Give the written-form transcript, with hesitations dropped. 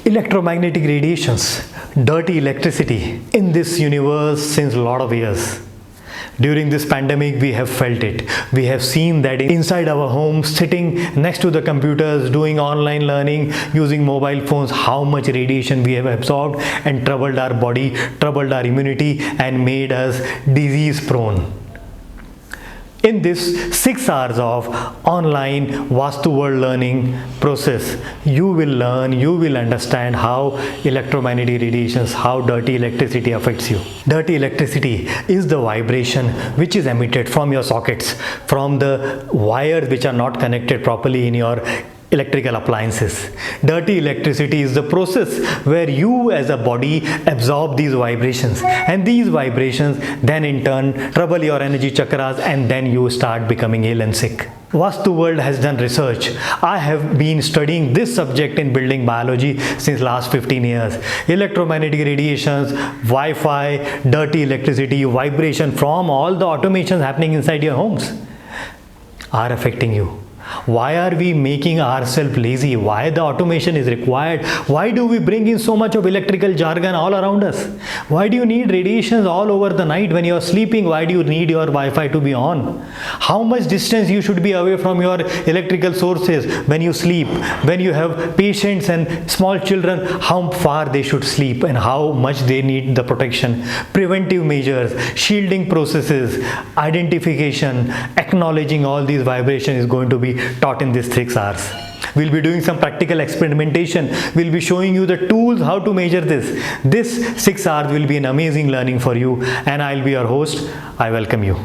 Electromagnetic radiations, dirty electricity in this universe since a lot of years. During this pandemic, we have felt it. We have seen that inside our homes, sitting next to the computers, doing online learning, using mobile phones, how much radiation we have absorbed and troubled our body, troubled our immunity, and made us disease prone. In this 6 hours of online Vastu World learning process, you will learn, you will understand how electromagnetic radiations, how dirty electricity affects you. Dirty electricity is the vibration which is emitted from your sockets, from the wires which are not connected properly in your electrical appliances. Dirty electricity is the process where you as a body absorb these vibrations, and these vibrations then in turn trouble your energy chakras, and then you start becoming ill and sick. Vastu World has done research. I have been studying this subject in building biology since last 15 years. Electromagnetic radiations, Wi-Fi, dirty electricity, vibration from all the automations happening inside your homes are affecting you. Why are we making ourselves lazy? Why the automation is required? Why do we bring in so much of electrical jargon all around us? Why do you need radiations all over the night when you are sleeping? Why do you need your Wi-Fi to be on? How much distance you should be away from your electrical sources when you sleep? When you have patients and small children, how far they should sleep and how much they need the protection? Preventive measures, shielding processes, identification, acknowledging all these vibrations is going to be taught in these 6 hours. We'll be doing some practical experimentation. We'll be showing you the tools how to measure this. This 6 hours will be an amazing learning for you, and I'll be your host. I welcome you.